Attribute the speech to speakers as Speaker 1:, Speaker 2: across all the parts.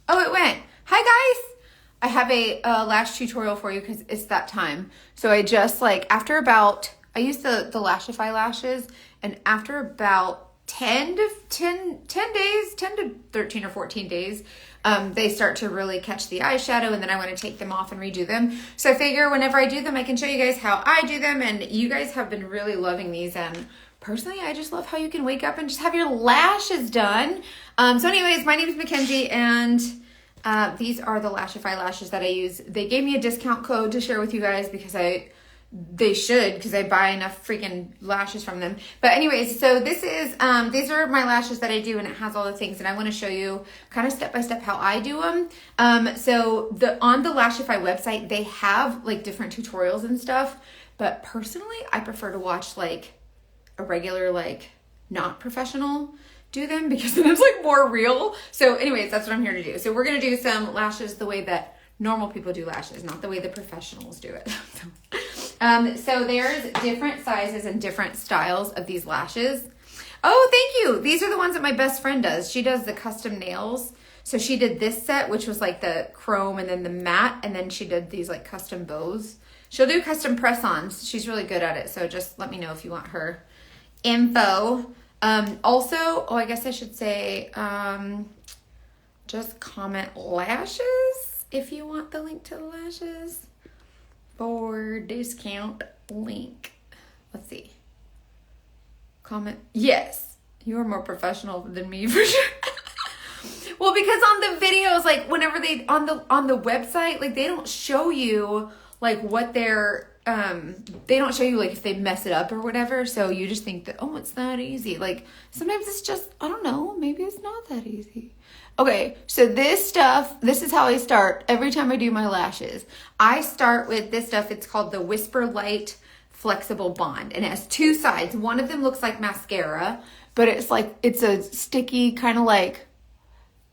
Speaker 1: Oh, it went. Hi guys. I have a lash tutorial for you because it's that time. So I just after about, I use the Lashify lashes, and after about 10 to 13 or 14 days, they start to really catch the eyeshadow, and then I want to take them off and redo them. So I figure whenever I do them, I can show you guys how I do them, and you guys have been really loving these, and personally, I just love how you can wake up and just have your lashes done. So anyways, my name is Mackenzie, and these are the Lashify lashes that I use. They gave me a discount code to share with you guys because because I buy enough freaking lashes from them. But anyways, so this is, these are my lashes that I do, and it has all the things, and I want to show you kind of step by step how I do them. So on the Lashify website, they have different tutorials and stuff, but personally, I prefer to watch a regular, not professional do them, because then it's more real. So anyways, that's what I'm here to do. So we're going to do some lashes the way that normal people do lashes, not the way the professionals do it. So there's different sizes and different styles of these lashes. Oh, thank you. These are the ones that my best friend does. She does the custom nails. So she did this set, which was the chrome and then the matte, and then she did these custom bows. She'll do custom press-ons. She's really good at it. So just let me know if you want her info. Also, I guess I should say, just comment lashes if you want the link to the lashes for discount link. Let's see. Comment. Yes, you are more professional than me for sure. Well, because on the videos, whenever they, on the website, they don't show you, what they're, they don't show you if they mess it up or whatever, so you just think that, oh, it's that easy. Sometimes it's just, I don't know, maybe it's not that easy. Okay, so this is how I start every time I do my lashes. I start with this stuff. It's called the Whisper Light Flexible Bond, and it has two sides. One of them looks like mascara, but it's it's a sticky kind of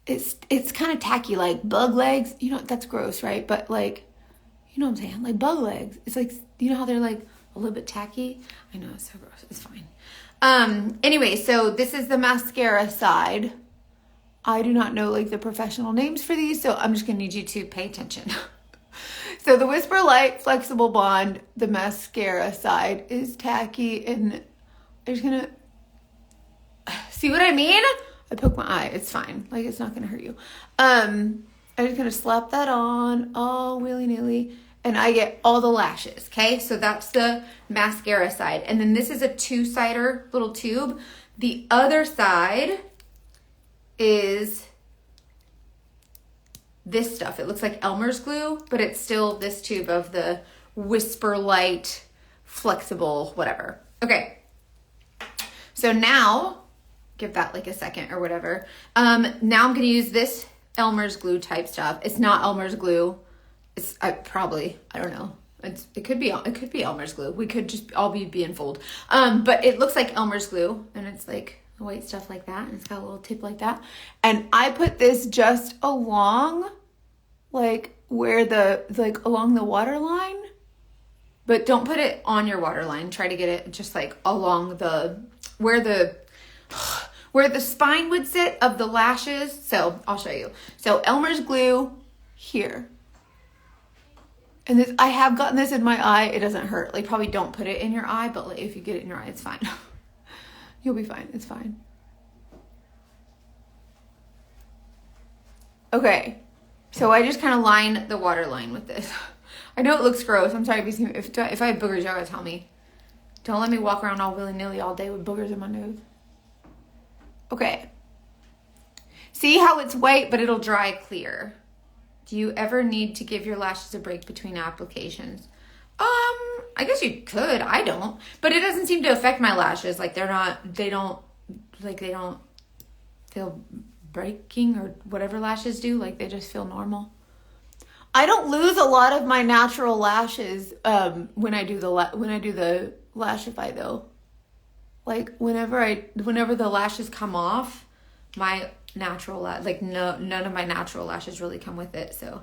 Speaker 1: it's kind of tacky, like bug legs. That's gross, right? But you know what I'm saying? Bug legs. It's you know how they're a little bit tacky? I know, it's so gross. It's fine. Anyway, so this is the mascara side. I do not know the professional names for these, so I'm just going to need you to pay attention. So the Whisper Light Flexible Bond, the mascara side is tacky, and I'm just going to, see what I mean? I poke my eye. It's fine. It's not going to hurt you. I'm just going to slap that on all willy-nilly, and I get all the lashes, okay? So that's the mascara side. And then this is a two-sider little tube. The other side is this stuff. It looks like Elmer's glue, but it's still this tube of the Whisper Light Flexible whatever. Okay. So now, give that a second or whatever. Now I'm going to use this Elmer's glue type stuff. It's not Elmer's glue. It's I don't know. It could be Elmer's glue. We could just all be being fooled. But it looks like Elmer's glue, and it's white stuff like that, and it's got a little tip like that. And I put this just along where along the water line, but don't put it on your water line. Try to get it just along where the spine would sit of the lashes. So I'll show you. So Elmer's glue here. And this, I have gotten this in my eye. It doesn't hurt. Probably don't put it in your eye, but if you get it in your eye, it's fine. You'll be fine. It's fine. Okay. So I just kind of line the water line with this. I know it looks gross. I'm sorry if I have boogers, you gotta tell me. Don't let me walk around all willy-nilly all day with boogers in my nose. Okay. See how it's white, but it'll dry clear. Do you ever need to give your lashes a break between applications? I guess you could. I don't. But it doesn't seem to affect my lashes. They don't feel breaking or whatever lashes do. They just feel normal. I don't lose a lot of my natural lashes when I do the Lashify though. Whenever the lashes come off, my natural none of my natural lashes really come with it, so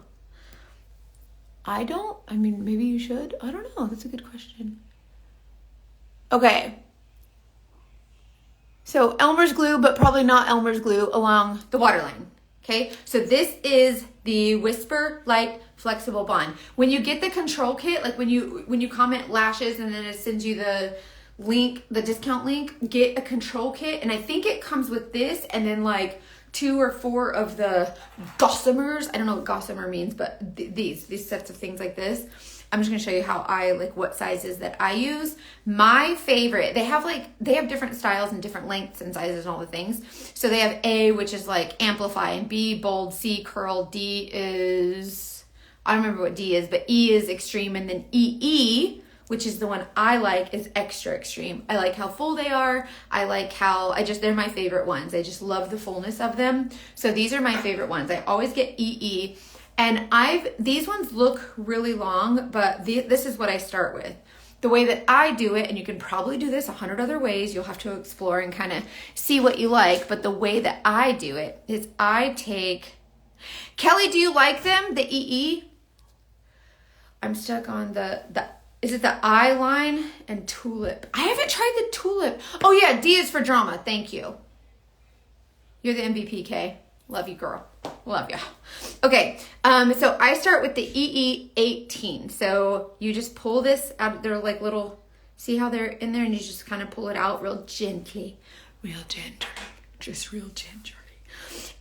Speaker 1: maybe you should. I don't know. That's a good question. Okay. So Elmer's glue, but probably not Elmer's glue along the water line. Okay, so this is the Whisper Light Flexible Bond. When you get the control kit, like when you comment lashes and then it sends you the link, the discount link, get a control kit. And I think it comes with this and then like 2 or 4 of the gossamers. I don't know what gossamer means, but these sets of things like this. I'm just gonna show you how what sizes that I use. My favorite, they have different styles and different lengths and sizes and all the things. So they have A, which is like amplify, and B, bold, C, curl, D is, I don't remember what D is, but E is extreme, and then EE, which is the one I like, is extra extreme. I like how full they are. I like how, they're my favorite ones. I just love the fullness of them. So these are my favorite ones. I always get EE. And these ones look really long, but this is what I start with. The way that I do it, and you can probably do this 100 other ways, you'll have to explore and kind of see what you like, but the way that I do it is I take, Kelly, do you like them, the EE? I'm stuck on is it the eye line and tulip? I haven't tried the tulip. Oh yeah, D is for drama, thank you. You're the MVP, Kay. Love you, girl. Love you. Okay, so I start with the EE18. So you just pull this out. They're like little, see how they're in there? And you just kind of pull it out real gently. Real gentle. Just real gingerly.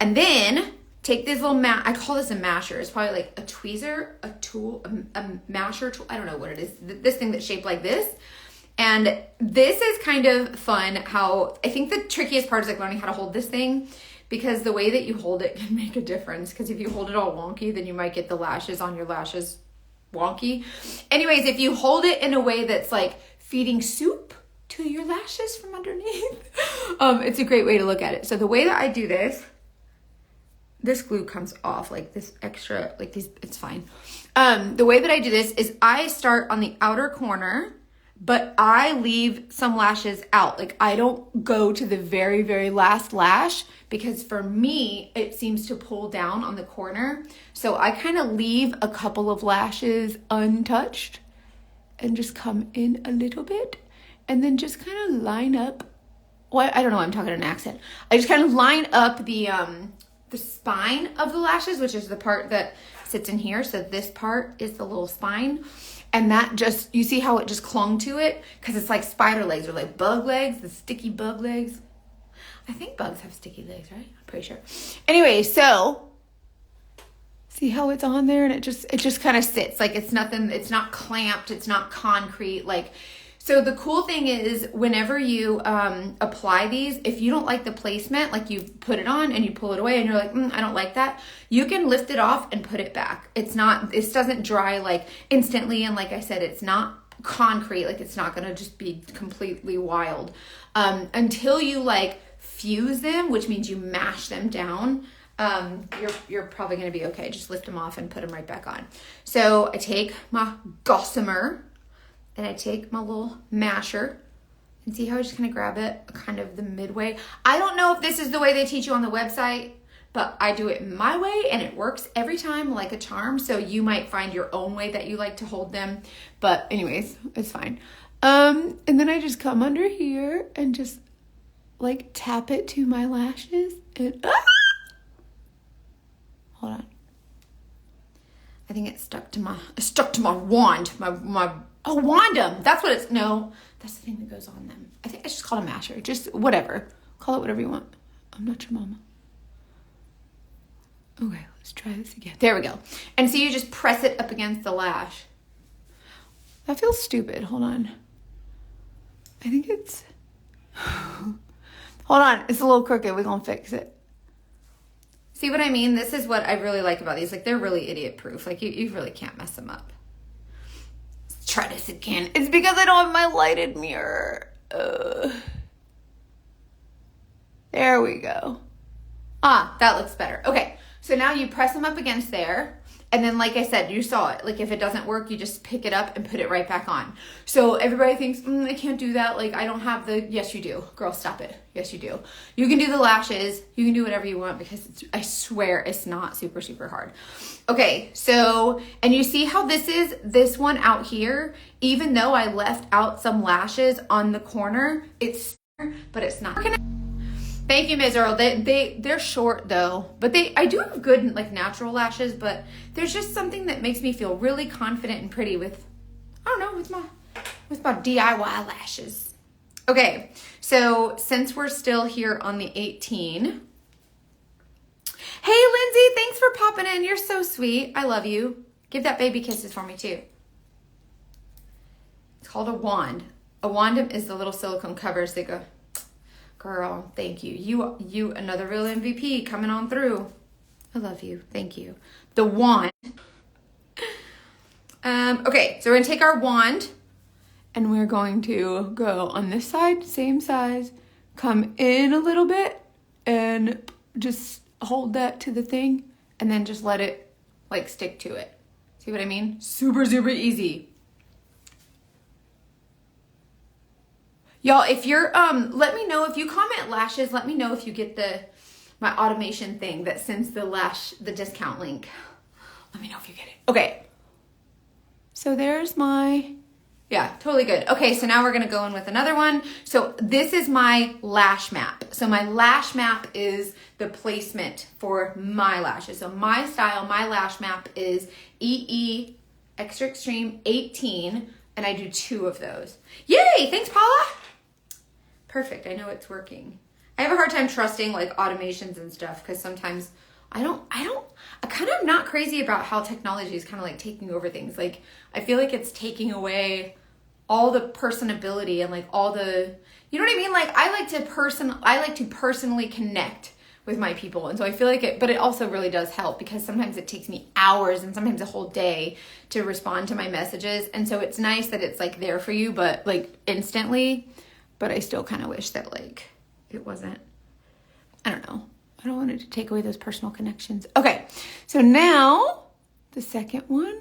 Speaker 1: And then take this little I call this a masher. It's probably like a tweezer, a tool, a masher tool. I don't know what it is. This thing that's shaped like this. And this is kind of fun how, I think the trickiest part is like learning how to hold this thing, because the way that you hold it can make a difference. Because if you hold it all wonky, then you might get the lashes on your lashes wonky. Anyways, if you hold it in a way that's like feeding soup to your lashes from underneath, it's a great way to look at it. So the way that I do this glue comes off, like this extra, like these, it's fine. The way that I do this is I start on the outer corner, but I leave some lashes out. Like I don't go to the very, very last lash, because for me, it seems to pull down on the corner. So I kind of leave a couple of lashes untouched and just come in a little bit and then just kind of line up. Well, I don't know why I'm talking in an accent. I just kind of line up the spine of the lashes, which is the part that sits in here. So this part is the little spine. And that just, you see how it just clung to it? Because it's like spider legs or like bug legs, the sticky bug legs. I think bugs have sticky legs, right? I'm pretty sure. Anyway, so see how it's on there and it just kind of sits. Like it's nothing, it's not clamped, it's not concrete. Like, so the cool thing is whenever you apply these, if you don't like the placement, like you put it on and you pull it away and you're like, I don't like that, you can lift it off and put it back. It doesn't dry like instantly. And like I said, it's not concrete. Like it's not going to just be completely wild until you like fuse them, which means you mash them down. You're probably going to be okay. Just lift them off and put them right back on. So I take my gossamer, and I take my little masher, and see how I just kind of grab it kind of the midway. I don't know if this is the way they teach you on the website, but I do it my way and it works every time like a charm. So you might find your own way that you like to hold them. But anyways, it's fine. And then I just come under here and just like tap it to my lashes and hold on. I think it's stuck to my wand, my wandum. That's what it's, no, that's the thing that goes on them. I think I just call it a masher. Just whatever. Call it whatever you want. I'm not your mama. Okay, let's try this again. There we go. And so you just press it up against the lash. That feels stupid. Hold on. I think it's, hold on. It's a little crooked. We're going to fix it. See what I mean? This is what I really like about these. Like they're really idiot proof. Like you really can't mess them up. Let's try this again. It's because I don't have my lighted mirror. There we go. That looks better. Okay. So now you press them up against there. And then, like I said, you saw it. Like if it doesn't work, you just pick it up and put it right back on. So everybody thinks, I can't do that. Like I don't have the, yes, you do. Girl, stop it. Yes, you do. You can do the lashes. You can do whatever you want because I swear it's not super, super hard. Okay. So, and you see how this one out here, even though I left out some lashes on the corner, but it's not. Thank you, Ms. Earl. They're short though, but I do have good like natural lashes, but there's just something that makes me feel really confident and pretty with, I don't know, with my DIY lashes. Okay, so since we're still here on the 18. Hey, Lindsay, thanks for popping in. You're so sweet. I love you. Give that baby kisses for me too. It's called a wand. A wand is the little silicone covers that go, girl, thank you. You another real MVP coming on through. I love you. Thank you. The wand. Okay, so we're gonna take our wand and we're going to go on this side, same size, come in a little bit and just hold that to the thing and then just let it like stick to it. See what I mean? Super, super easy. Y'all, if you're, let me know if you comment lashes, let me know if you get my automation thing that sends the discount link. Let me know if you get it. Okay. So there's yeah, totally good. Okay, so now we're gonna go in with another one. So this is my lash map. So my lash map is the placement for my lashes. So my style, my lash map is EE Extra Extreme 18, and I do 2 of those. Yay, thanks Paula. Perfect, I know it's working. I have a hard time trusting like automations and stuff because sometimes I kind of not crazy about how technology is kind of like taking over things. Like I feel like it's taking away all the personability and like all the, you know what I mean? Like I like to personally connect with my people. And so I feel like but it also really does help because sometimes it takes me hours and sometimes a whole day to respond to my messages. And so it's nice that it's like there for you, but like instantly, but I still kind of wish that like it wasn't, I don't know. I don't want it to take away those personal connections. Okay, so now the second one,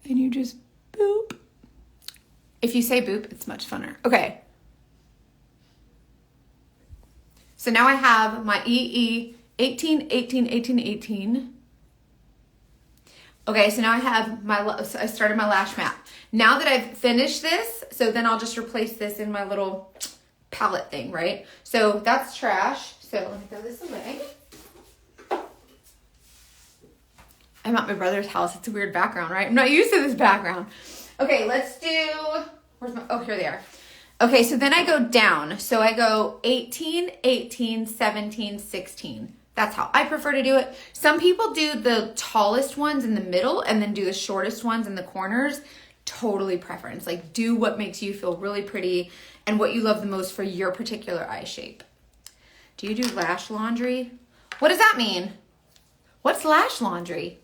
Speaker 1: and you just boop. If you say boop, it's much funner. Okay. So now I have my EE 18, 18, 18, 18. Okay, so now I have I started my lash map. Now that I've finished this, so then I'll just replace this in my little palette thing, right? So that's trash. So let me throw this away. I'm at my brother's house. It's a weird background, right? I'm not used to this background. Okay, let's do, here they are. Okay, so then I go down. So I go 18, 18, 17, 16. That's how I prefer to do it. Some people do the tallest ones in the middle and then do the shortest ones in the corners. Totally preference. Like do what makes you feel really pretty and what you love the most for your particular eye shape. Do you do lash laundry? What does that mean? What's lash laundry?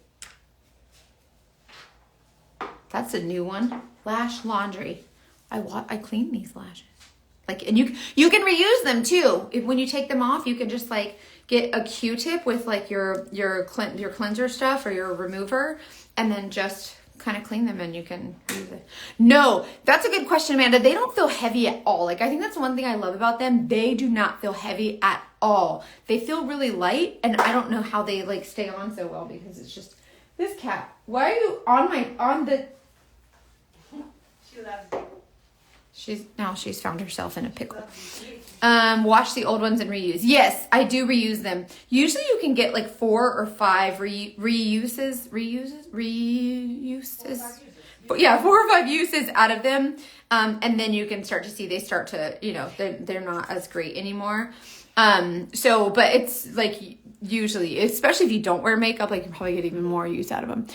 Speaker 1: That's a new one. Lash laundry. I clean these lashes. Like, and you can reuse them too. When you take them off, you can just like get a Q-tip with like your cleanser stuff or your remover, and then just kind of clean them and you can use it. No, that's a good question, Amanda. They don't feel heavy at all. Like I think that's one thing I love about them. They do not feel heavy at all. They feel really light, and I don't know how they like stay on so well because it's just this cat. Why are you on the?
Speaker 2: She loves you.
Speaker 1: She's found herself in a pickle. Wash the old ones and reuse. Yes, I do reuse them. Usually you can get like 4 or 5 reuses. Yeah, 4 or 5 uses out of them. And then you can start to see they start to, they're not as great anymore. But it's like usually, especially if you don't wear makeup, like you probably get even more use out of them.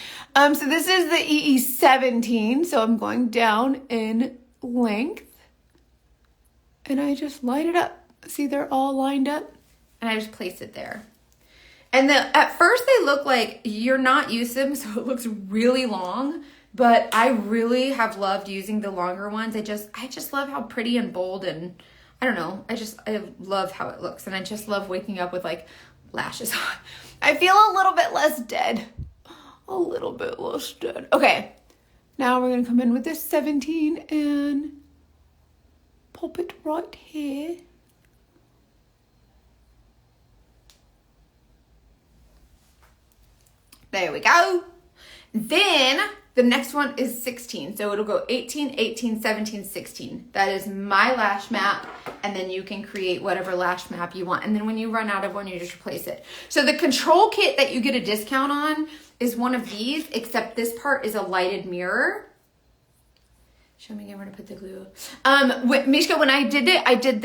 Speaker 1: So this is the EE17. So I'm going down in length and I just light it up. See, they're all lined up and I just place it there. And at first they look like you're not used to them, so it looks really long, but I really have loved using the longer ones. I just love how pretty and bold, and I don't know, I love how it looks, and I just love waking up with like lashes on. I feel a little bit less dead. A little bit less dead. Okay. Now we're going to come in with this 17 and pop it right here. There we go. Then The next one is 16. So it'll go 18, 18, 17, 16. That is my lash map. And then you can create whatever lash map you want. And then when you run out of one, you just replace it. So the control kit that you get a discount on is one of these, except this part is a lighted mirror. Show me again where to put the glue. Mishka, when I did it, I did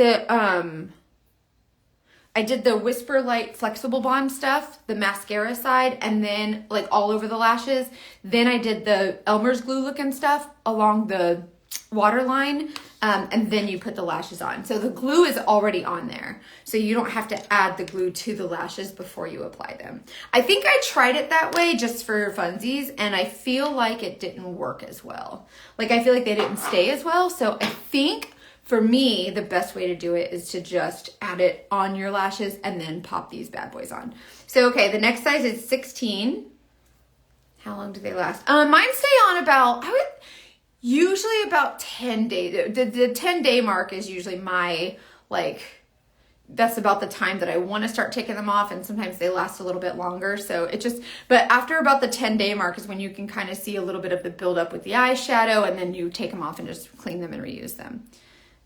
Speaker 1: the Whisper Light Flexible Bond stuff, the mascara side, and then like all over the lashes. Then I did the Elmer's glue looking stuff along the waterline, and then you put the lashes on. So the glue is already on there. So you don't have to add the glue to the lashes before you apply them. I think I tried it that way just for funsies, and I feel like it didn't work as well. Like I feel like they didn't stay as well. So I think for me, the best way to do it is to just add it on your lashes and then pop these bad boys on. So, okay, the next size is 16. How long do they last? Mine stay on about, usually about 10 days. The 10-day mark is usually my, like, that's about the time that I want to start taking them off, and sometimes they last a little bit longer. So it just, but after about the 10-day mark is when you can kind of see a little bit of the buildup with the eyeshadow, and then you take them off and just clean them and reuse them.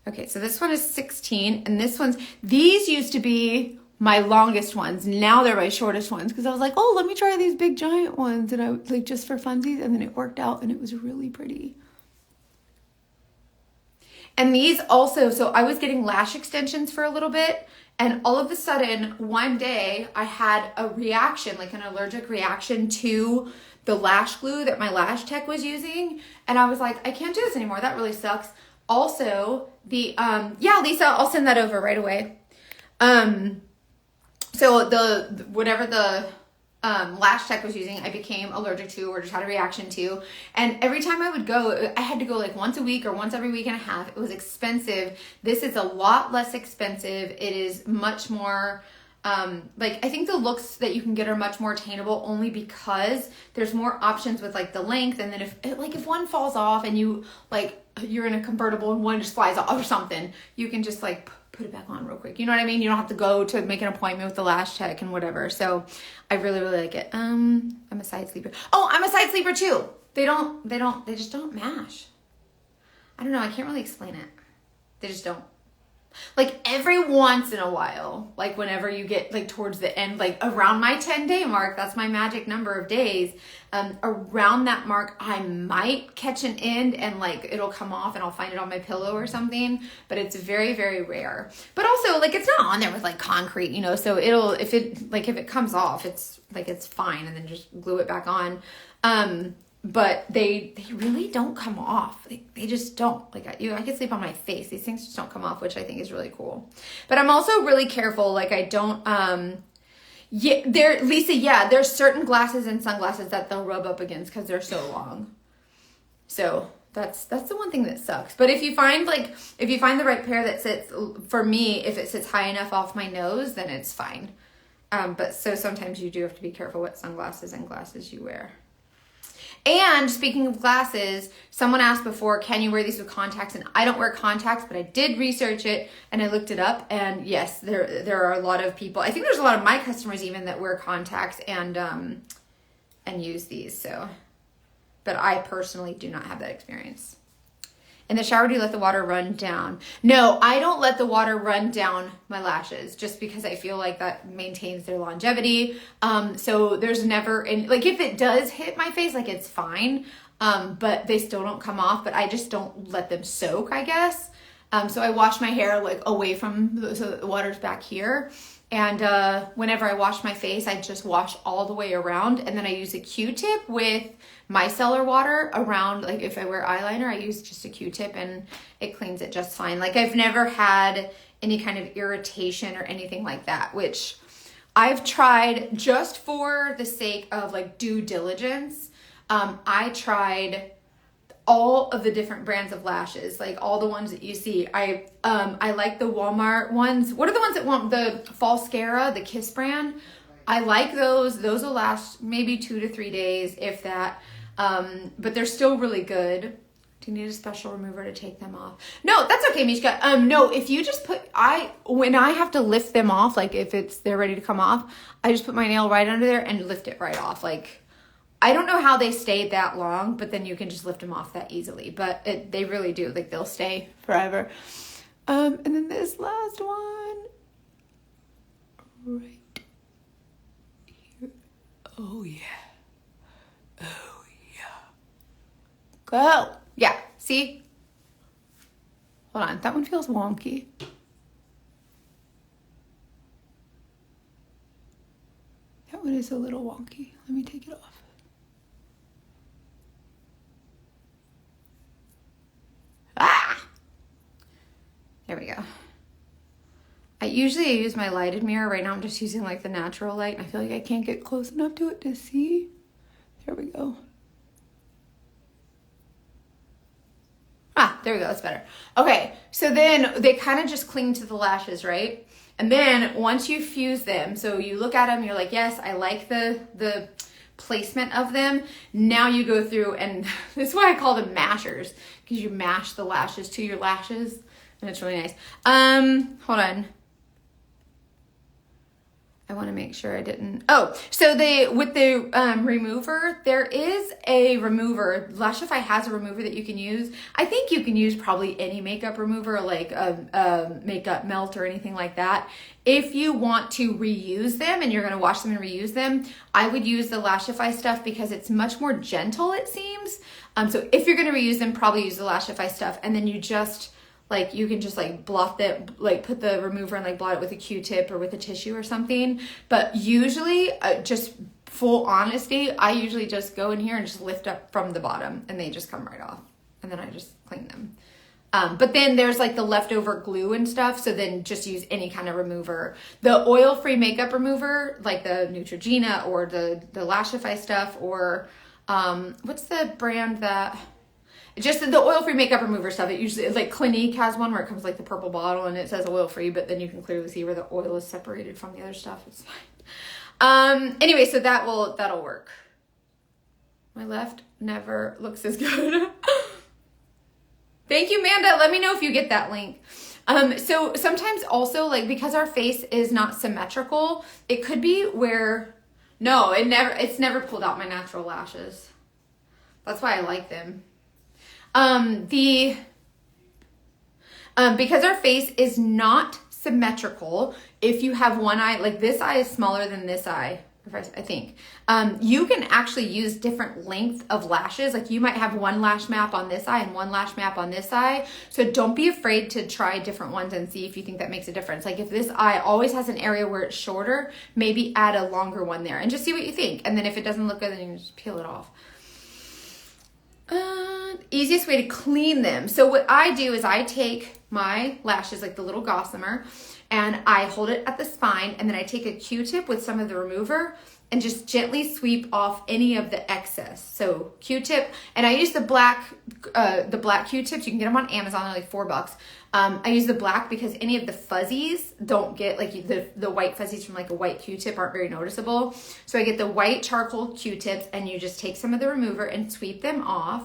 Speaker 1: Okay, so this one is 16, and these used to be my longest ones. Now they're my shortest ones because I was like, oh, let me try these big giant ones, and I like just for funsies, and then it worked out, and it was really pretty. And these also, so I was getting lash extensions for a little bit, and all of a sudden, one day, I had a reaction, like an allergic reaction to the lash glue that my lash tech was using, and I was like, I can't do this anymore. That really sucks. Also, yeah, Lisa, I'll send that over right away. So whatever the lash tech was using, I became allergic to or just had a reaction to. And every time I would go, I had to go like once a week or once every week and a half. It was expensive. This is a lot less expensive. It is much more, like I think the looks that you can get are much more attainable only because there's more options with like the length. And then if one falls off and you're in a convertible and one just flies off or something, you can just like put it back on real quick. You know what I mean? You don't have to go to make an appointment with the lash tech and whatever. So I really, really like it. I'm a side sleeper. Oh, I'm a side sleeper too. They just don't mash. I don't know. I can't really explain it. They just don't. Like every once in a while, like whenever you get like towards the end, like around my 10-day mark, that's my magic number of days. Around that mark, I might catch an end and like it'll come off and I'll find it on my pillow or something, but it's very, very rare. But also like it's not on there with like concrete, you know, so if it comes off, it's like it's fine, and then just glue it back on. But they really don't come off. They just don't. Like I could sleep on my face. These things just don't come off, which I think is really cool. But I'm also really careful. Like I don't, there's certain glasses and sunglasses that they'll rub up against because they're so long. So that's the one thing that sucks. But if you find the right pair that sits, for me, if it sits high enough off my nose, then it's fine. But so sometimes you do have to be careful what sunglasses and glasses you wear. And speaking of glasses, someone asked before, can you wear these with contacts? And I don't wear contacts, but I did research it and I looked it up. And yes, there are a lot of people. I think there's a lot of my customers even that wear contacts and use these. So, but I personally do not have that experience. In the shower, do you let the water run down? No, I don't let the water run down my lashes just because I feel like that maintains their longevity. So there's never any, like if it does hit my face, like it's fine. But they still don't come off, but I just don't let them soak, I guess. So I wash my hair like away from, so the water's back here. And whenever I wash my face, I just wash all the way around. And then I use a Q-tip with micellar water around, like if I wear eyeliner, I use just a Q-tip and it cleans it just fine. Like I've never had any kind of irritation or anything like that, which I've tried just for the sake of like due diligence. I tried all of the different brands of lashes, like all the ones that you see. I like the Walmart ones. What are the ones that want the Falscara, the Kiss brand? I like those. Those will last maybe 2 to 3 days, if that. But they're still really good. Do you need a special remover to take them off? No, that's okay, Mishka. No, if you just when I have to lift them off, like if they're ready to come off, I just put my nail right under there and lift it right off. Like I don't know how they stay that long, but then you can just lift them off that easily. But they really do. Like, they'll stay forever. And then this last one. Right here. Oh, yeah. Oh, yeah. Go. Yeah. See? Hold on. That one feels wonky. That one is a little wonky. Let me take it off. Ah! There we go. I usually use my lighted mirror. Right now I'm just using like the natural light. And I feel like I can't get close enough to it to see. There we go. Ah, there we go. That's better. Okay, so then they kind of just cling to the lashes, right? And then once you fuse them, so you look at them, you're like, yes, I like the placement of them. Now you go through, and this is why I call them mashers, because you mash the lashes to your lashes, and it's really nice. Hold on. I want to make sure I didn't. Oh, so with the remover, there is a remover. Lashify has a remover that you can use. I think you can use probably any makeup remover, like a makeup melt or anything like that. If you want to reuse them and you're going to wash them and reuse them, I would use the Lashify stuff because it's much more gentle, it seems. So if you're going to reuse them, probably use the Lashify stuff, and then you just like, you can just like blot that, like put the remover and like blot it with a Q-tip or with a tissue or something. But usually, just full honesty, I usually just go in here and just lift up from the bottom and they just come right off. And then I just clean them. But then there's like the leftover glue and stuff. So then just use any kind of remover. The oil-free makeup remover, like the Neutrogena or the Lashify stuff, or what's the brand that... Just the oil-free makeup remover stuff. It usually, like Clinique has one where it comes like the purple bottle and it says oil-free, but then you can clearly see where the oil is separated from the other stuff. It's fine. Anyway, so that'll work. My left never looks as good. Thank you, Amanda. Let me know if you get that link. So sometimes also, like, because our face is not symmetrical, it could be where, no, it's never pulled out my natural lashes. That's why I like them. Because our face is not symmetrical, if you have one eye, like this eye is smaller than this eye, I think, you can actually use different length of lashes. Like you might have one lash map on this eye and one lash map on this eye. So don't be afraid to try different ones and see if you think that makes a difference. Like if this eye always has an area where it's shorter, maybe add a longer one there and just see what you think. And then if it doesn't look good, then you can just peel it off. Easiest way to clean them. So what I do is I take my lashes, like the little gossamer, and I hold it at the spine, and then I take a Q-tip with some of the remover and just gently sweep off any of the excess. So Q-tip, and I use the black Q-tips. You can get them on Amazon. They're like $4. I use the black because any of the fuzzies don't get, like the white fuzzies from like a white Q-tip aren't very noticeable. So I get the white charcoal Q-tips, and you just take some of the remover and sweep them off.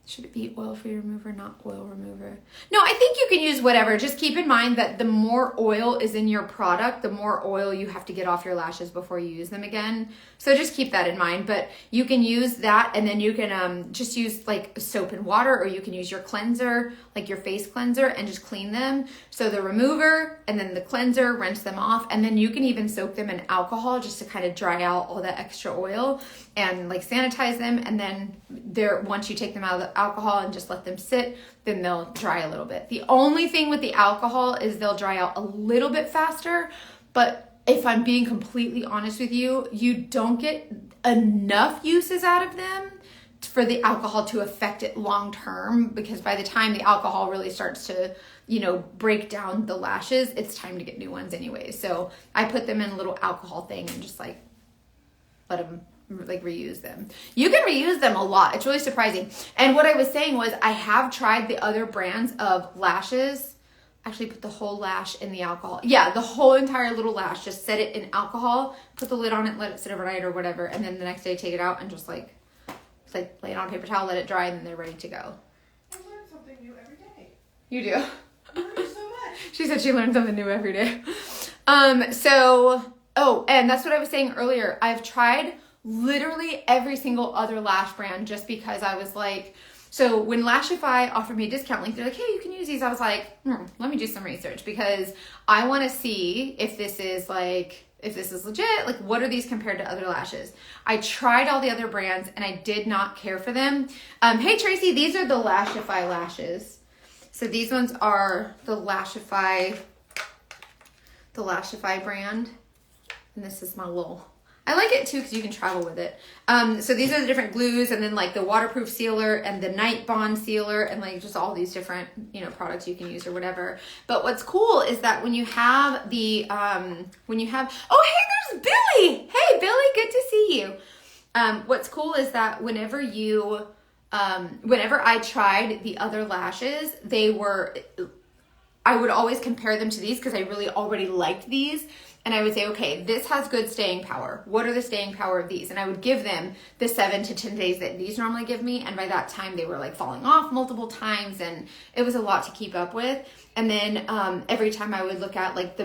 Speaker 1: Should it be oil-free remover, not oil remover? No, I think you can use whatever. Just keep in mind that the more oil is in your product, the more oil you have to get off your lashes before you use them again. So just keep that in mind. But you can use that, and then you can just use like soap and water, or you can use your cleanser, like your face cleanser, and just clean them. So the remover and then the cleanser, rinse them off, and then you can even soak them in alcohol just to kind of dry out all that extra oil and like sanitize them. And then once you take them out of the alcohol and just let them sit, then they'll dry a little bit. The only thing with the alcohol is they'll dry out a little bit faster, but if I'm being completely honest with you, you don't get enough uses out of them for the alcohol to affect it long term, because by the time the alcohol really starts to, break down the lashes, it's time to get new ones anyway. So I put them in a little alcohol thing and just like let them like reuse them. You can reuse them a lot. It's really surprising. And what I was saying was I have tried the other brands of lashes. Actually put the whole lash in the alcohol. Yeah, the whole entire little lash. Just set it in alcohol, put the lid on it, let it sit overnight or whatever, and then the next day take it out and just like lay it on a paper towel, let it dry, and then they're ready to go.
Speaker 2: I learn something new every day.
Speaker 1: You do?
Speaker 2: I learn so much.
Speaker 1: She said she learned something new every day. And that's what I was saying earlier. I've tried literally every single other lash brand just because I was like, so when Lashify offered me a discount link, they're like, hey, you can use these. I was like, let me do some research because I want to see if this is legit, like what are these compared to other lashes? I tried all the other brands and I did not care for them. Hey Tracy, these are the Lashify lashes. So these ones are the Lashify brand. And this is my little, I like it too because you can travel with it. So these are the different glues and then like the waterproof sealer and the night bond sealer and like just all these different, products you can use or whatever. But what's cool is that when you have the, oh, hey, there's Billy. Hey, Billy, good to see you. What's cool is that whenever I tried the other lashes, I would always compare them to these because I really already liked these. And I would say, okay, this has good staying power. What are the staying power of these? And I would give them the 7 to 10 days that these normally give me. And by that time, they were like falling off multiple times. And it was a lot to keep up with. And then every time I would look at like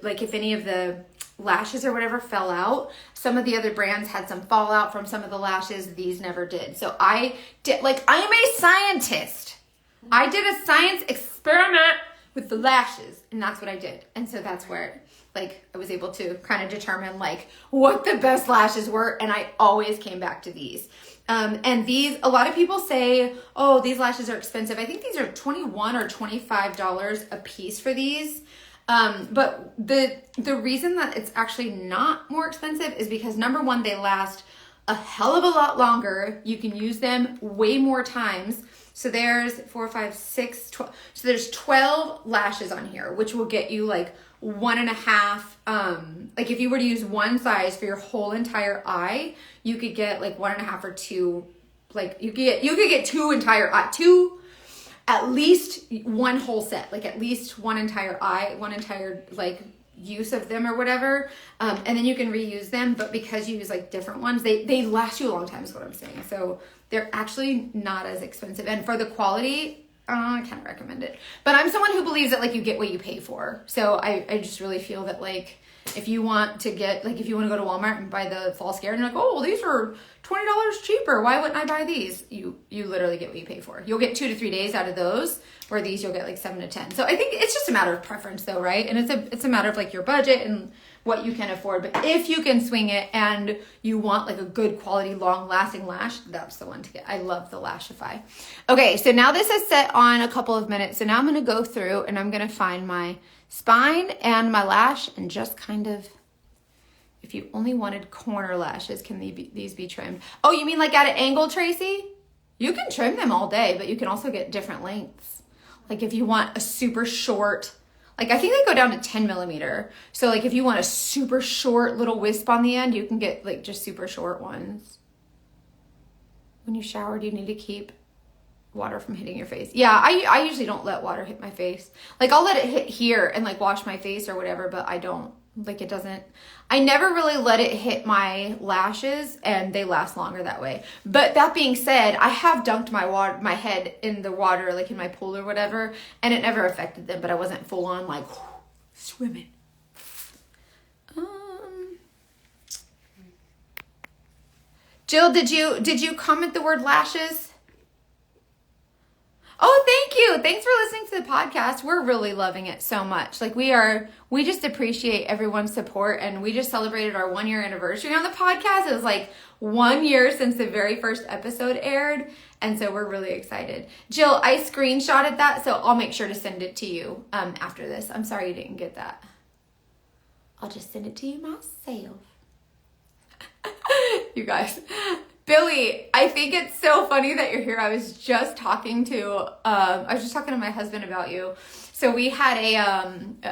Speaker 1: like if any of the lashes or whatever fell out, some of the other brands had some fallout from some of the lashes. These never did. So I am a scientist. I did a science experiment with the lashes. And that's what I did. And so that's where I was able to kind of determine what the best lashes were. And I always came back to these. And these, a lot of people say, oh, these lashes are expensive. I think these are $21 or $25 a piece for these. But the reason that it's actually not more expensive is because number one, they last a hell of a lot longer. You can use them way more times. So there's 4, 5, 6, 12. So there's 12 lashes on here, which will get you 1.5, if you were to use one size for your whole entire eye, you could get 1.5 or 2, you could get 2 entire eye, 2, at least one whole set, at least one entire eye, one entire use of them or whatever. And then you can reuse them, but because you use different ones, they last you a long time is what I'm saying. So they're actually not as expensive. And for the quality, I kind of recommend it. But I'm someone who believes that you get what you pay for. So I just really feel that if you want to get, if you want to go to Walmart and buy the fall scare and you're like, oh, well, these are $20 cheaper. Why wouldn't I buy these? You literally get what you pay for. You'll get 2 to 3 days out of those, where these you'll get 7 to 10. So I think it's just a matter of preference though, right? And it's a matter of your budget and what you can afford. But if you can swing it and you want a good quality, long lasting lash, that's the one to get. I love the Lashify. Okay, so now this is set on a couple of minutes. So now I'm going to go through and I'm going to find my spine and my lash and just kind of, if you only wanted corner lashes, can these be trimmed? Oh, you mean at an angle, Tracy? You can trim them all day, but you can also get different lengths. If you want a super short, I think they go down to 10 millimeter. So if you want a super short little wisp on the end, you can get just super short ones. When you shower, do you need to keep water from hitting your face? Yeah, I usually don't let water hit my face. I'll let it hit here and wash my face or whatever, but I don't, it doesn't, I never really let it hit my lashes and they last longer that way. But that being said, I have dunked my head in the water, in my pool or whatever, and it never affected them, but I wasn't full on swimming. Jill, did you comment the word lashes? Oh, thank you. Thanks for listening to the podcast. We're really loving it so much. We just appreciate everyone's support, and we just celebrated our 1-year anniversary on the podcast. It was 1 year since the very first episode aired. And so we're really excited. Jill, I screenshotted that, so I'll make sure to send it to you after this. I'm sorry you didn't get that. I'll just send it to you myself. You guys. Billy, I think it's so funny that you're here. I was just talking to my husband about you. So we had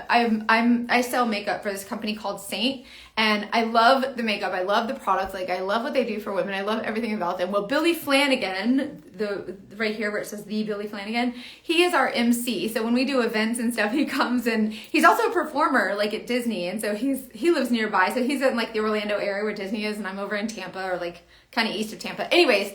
Speaker 1: I sell makeup for this company called Saint, and I love the makeup. I love the products. I love what they do for women. I love everything about them. Well, Billy Flanagan, right here where it says the Billy Flanagan, he is our MC. So when we do events and stuff, he comes, and he's also a performer at Disney. And so he lives nearby. So he's in the Orlando area where Disney is, and I'm over in Tampa, or kind of east of Tampa. Anyways,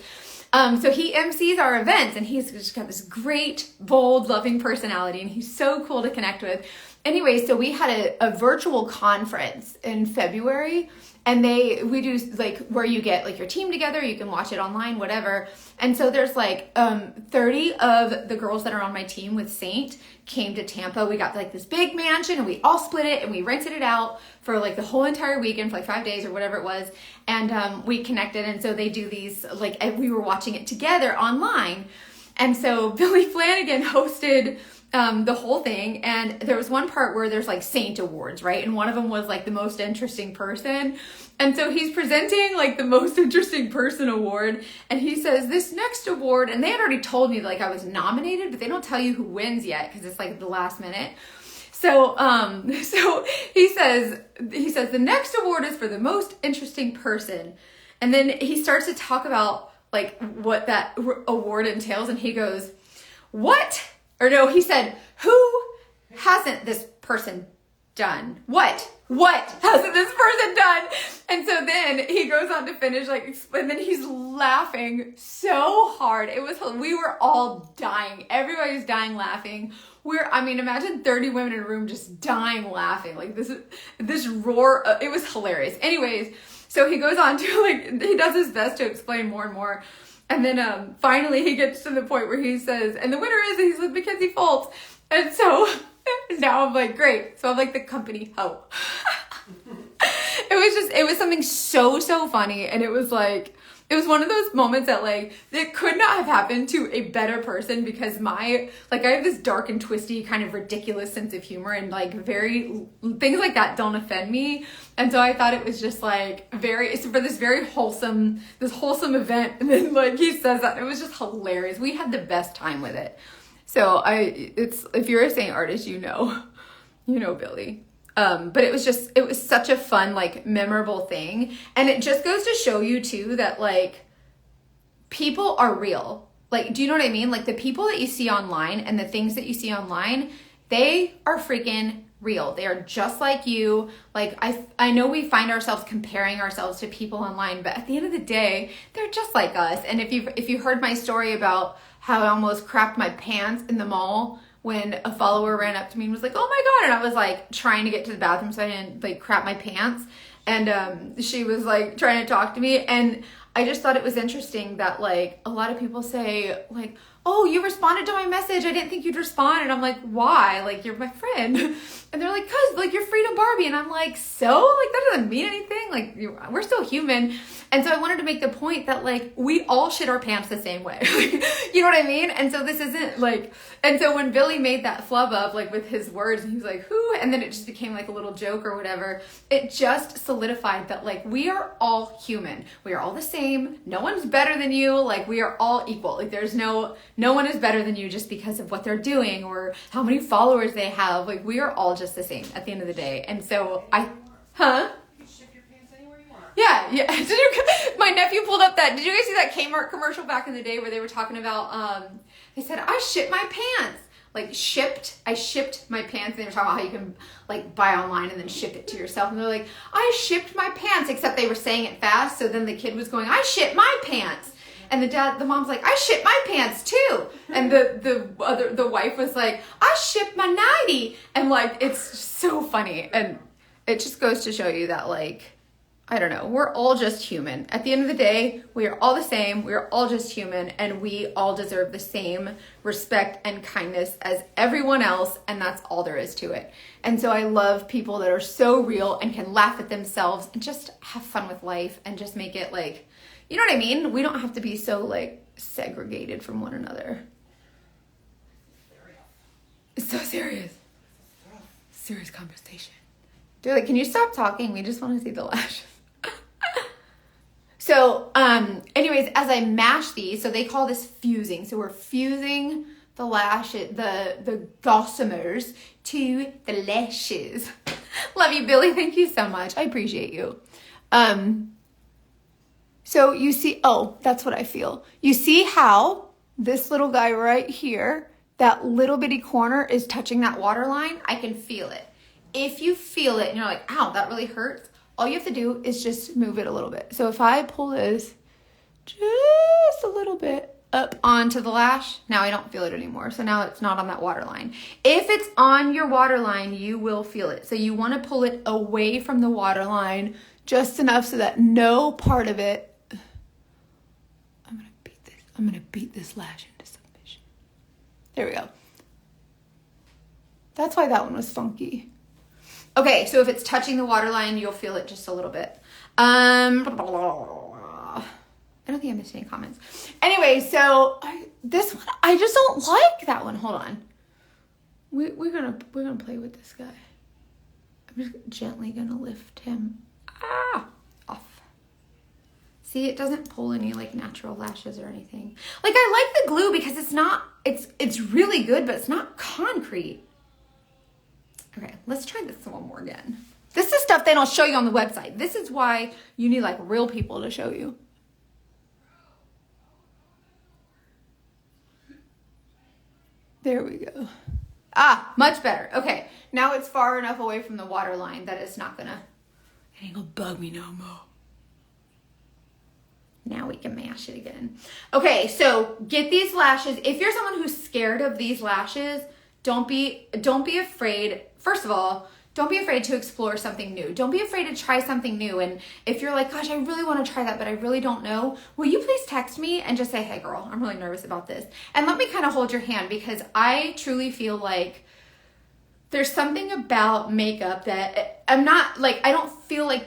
Speaker 1: so he MCs our events, and he's just got this great, bold, loving personality, and he's so cool to connect with. Anyway, so we had a virtual conference in February, And we do like where you get like your team together, you can watch it online, whatever. And so there's like 30 of the girls that are on my team with Saint came to Tampa. We got like this big mansion and we all split it and we rented it out for like the whole entire weekend for like 5 days or whatever it was. And we connected. And so they do these like, and we were watching it together online. And so Billy Flanagan hosted the whole thing, and there was one part where there's like Saint awards, right? And one of them was like the most interesting person. And so he's presenting like the most interesting person award, and he says this next award, and they had already told me like I was nominated, but they don't tell you who wins yet because it's like the last minute. So so he says the next award is for the most interesting person. And then he starts to talk about like what that award entails, and he goes, "What?" Or no, he said, "Who hasn't this person done? What hasn't this person done?" And so then he goes on to finish, like, and then he's laughing so hard. We were all dying. Everybody's dying laughing. Imagine 30 women in a room just dying laughing. Like this roar, it was hilarious. Anyways, so he goes on to like, he does his best to explain more and more. And then finally he gets to the point where he says, and the winner is, he's with Mackenzie Fultz. And so now I'm like, great. So I'm like the company hoe. It was something so funny. And it was one of those moments that like, it could not have happened to a better person, because I have this dark and twisty kind of ridiculous sense of humor, and like things like that don't offend me. And so I thought it was just like it's for this wholesome event. And then like he says that, it was just hilarious. We had the best time with it. So if you're a Saint artist, you know Billy. But it was such a fun, like, memorable thing. And it just goes to show you too that like people are real. Like, do you know what I mean? Like the people that you see online and the things that you see online, they are freaking real. They are just like you. Like I know we find ourselves comparing ourselves to people online, but at the end of the day, they're just like us. And if you heard my story about how I almost crapped my pants in the mall when a follower ran up to me and was like, "Oh my God." And I was like trying to get to the bathroom so I didn't like crap my pants. And she was like trying to talk to me. And I just thought it was interesting that like a lot of people say like, "Oh, you responded to my message. I didn't think you'd respond." And I'm like, "Why? Like, you're my friend." And they're like, "'Cause like you're Freedom Barbie." And I'm like, "So? Like that doesn't mean anything. Like we're still human." And so I wanted to make the point that like we all shit our pants the same way. You know what I mean? And so this isn't like, and so when Billy made that flub up like with his words, and he was like, "Who?" And then it just became like a little joke or whatever. It just solidified that like we are all human. We are all the same. No one's better than you. Like we are all equal. Like there's no one is better than you just because of what they're doing or how many followers they have. Like we are all just the same at the end of the day. And so
Speaker 2: You can ship your pants anywhere you want.
Speaker 1: Yeah. My nephew pulled up that. Did you guys see that Kmart commercial back in the day where they were talking about? They said, "I shipped my pants." Like I shipped my pants. And they were talking about how you can like buy online and then ship it to yourself. And they're like, "I shipped my pants," except they were saying it fast. So then the kid was going, "I shipped my pants." And the mom's like, "I shipped my pants too." And the wife was like, "I shipped my nightie." And like, it's so funny. And it just goes to show you that like, I don't know, we're all just human. At the end of the day, we are all the same. We are all just human, and we all deserve the same respect and kindness as everyone else. And that's all there is to it. And so I love people that are so real and can laugh at themselves and just have fun with life and just make it like, you know what I mean? We don't have to be so like segregated from one another. It's so serious. Serious conversation. They're like, "Can you stop talking? We just want to see the lashes." So, anyways, as I mash these, so they call this fusing. So we're fusing the lashes, the gossamers to the lashes. Love you, Billy. Thank you so much. I appreciate you. So you see, oh, that's what I feel. You see how this little guy right here, that little bitty corner is touching that water line? I can feel it. If you feel it and you're like, "Ow, that really hurts," all you have to do is just move it a little bit. So if I pull this just a little bit up onto the lash, now I don't feel it anymore. So now it's not on that water line. If it's on your water line, you will feel it. So you want to pull it away from the water line Just enough so that no part of it. I'm going to beat this lash into submission. There we go. That's why that one was funky. Okay, so if it's touching the waterline, you'll feel it just a little bit. I don't think I missed any comments. Anyway, so this one, I just don't like that one. Hold on. We're gonna play with this guy. I'm just gently gonna lift him off. See, it doesn't pull any like natural lashes or anything. Like I like the glue because it's really good, but it's not concrete. Okay, let's try this one more again. This is stuff they don't show you on the website. This is why you need like real people to show you. There we go. Much better. Okay, now it's far enough away from the water line that it ain't gonna bug me no more. Now we can mash it again. Okay, so get these lashes. If you're someone who's scared of these lashes, don't be afraid. First of all, don't be afraid to explore something new. Don't be afraid to try something new. And if you're like, gosh, I really want to try that, but I really don't know, will you please text me and just say, hey girl, I'm really nervous about this. And let me kind of hold your hand, because I truly feel like there's something about makeup that I don't feel like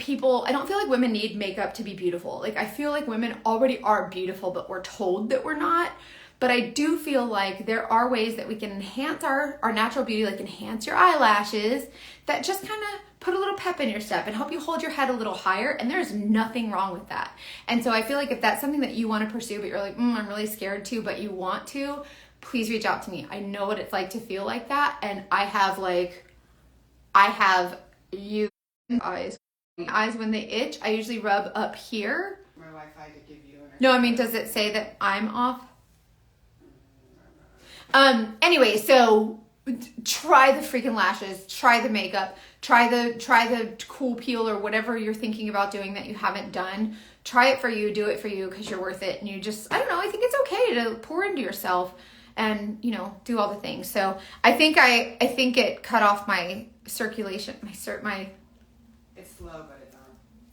Speaker 1: women need makeup to be beautiful. Like I feel like women already are beautiful, but we're told that we're not. But I do feel like there are ways that we can enhance our natural beauty, like enhance your eyelashes, that just kind of put a little pep in your step and help you hold your head a little higher. And there's nothing wrong with that. And so I feel like if that's something that you want to pursue, but you're like, I'm really scared to, but you want to, please reach out to me. I know what it's like to feel like that. And I have eyes when they itch. I usually rub up here.
Speaker 2: My Wi-Fi to give you.
Speaker 1: No, I mean, does it say that I'm off? Anyway, so try the freaking lashes, try the makeup, try the cool peel or whatever you're thinking about doing that you haven't done. Try it for you, do it for you, because you're worth it. And you just, I don't know, I think it's okay to pour into yourself and, do all the things. So I think it cut off my circulation, it's slow,
Speaker 2: but it's on.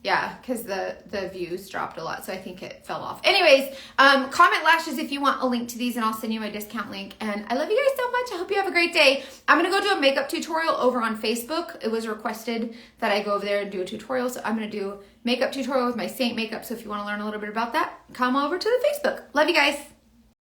Speaker 1: Yeah, because the views dropped a lot, so I think it fell off. Anyways, comment lashes if you want a link to these, and I'll send you my discount link. And I love you guys so much. I hope you have a great day. I'm going to go do a makeup tutorial over on Facebook. It was requested that I go over there and do a tutorial, so I'm going to do makeup tutorial with my Saint makeup. So if you want to learn a little bit about that, come over to the Facebook. Love you guys.